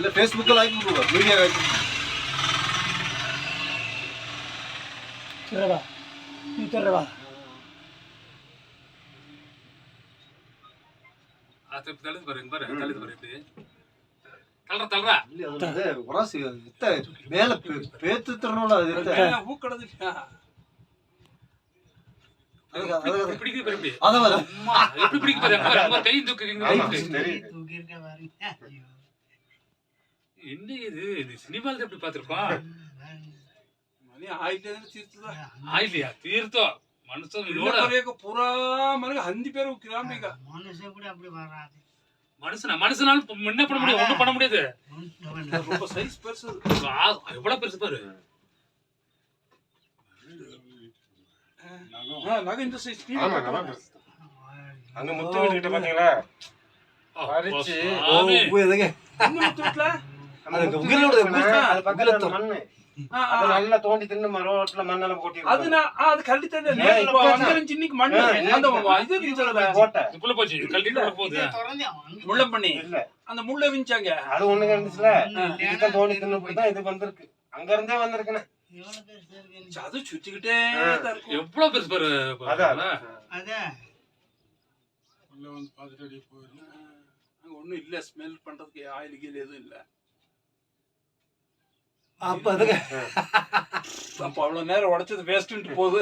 இல்ல ஃபேஸ்புக்ல லைக் பண்ணுங்க மீடியா தெரியவா நீ தெரியவா அது தள்ளுது பாரு தள்ளுது பாரு இப்படி தள்ளுறா இல்ல அது ஒராசி இத்த மேல பேத்து தரணும்ல அது இத்த ஊக்கடது அது பிடிக்குது பாரு இப்படி அத வர அம்மா எப்படி பிடிக்கு பாரு அம்மா கை தூக்கி இருக்க பாருங்க. என்ன இது சினிமால எப்படி பாத்துருப்பான் మనీ ఆయితే తీర్చుదా ஆயிலையா தீர்த்தம் மனுஷன் இதோட ఇల్లొరేక పురా మనకి హంది పేరు కిరాంబిక மனசு எப்படி அப்படி வராது. மனுஷனால என்ன பண்ண முடியும் ஒண்ணும் பண்ண முடியாது ரொம்ப సైజ్ పెరుసు எவ்வளவு பெருசு பாரு నాకు ఇంత సైజ్ அங்க முத்து வீட்டுக்கிட்ட பாத்தீங்களா பறிச்சு எதுங்க அது பக்கத்துல மண்ணு அது நல்லா தோண்டி தின்னு ரோட்ல மண்ணெல்லாம் கொட்டி అది నా అది కలితేనే అందరం చిన్నికి మಣ್ಣు அந்த இது விஞ்சல போட்ட இதுக்குள்ள போச்சு கழட்டிட்டு வர போகுது தொடர்ந்து அவன் முள்ள பண்ணி இல்ல அந்த முள்ள விஞ்சாங்க அது ஒண்ணுங்க இருந்துச்சுல இதுதான் தோண்டி தின்னு தான் இது வந்திருக்கு அங்க இருந்தே வந்திருக்குன்னு எவ்வளவு பேர் சேர்க்கணும். அது சுத்திக்கிட்டே தான் இருக்கும் எவ்வளவு பெருசு பாரு அதான். அதான் உள்ள வந்து பார்த்துட்டு அப்படியே போயிடும் அங்க ஒண்ணும் இல்ல ஸ்மெல் பண்றதுக்கு ஆயில் கீழ் எதுவும் இல்ல அப்ப அதுக்கு அப்ப அவ்வளவு நேரம் உடைச்சது வேஸ்ட்ன்ட்டு போகுது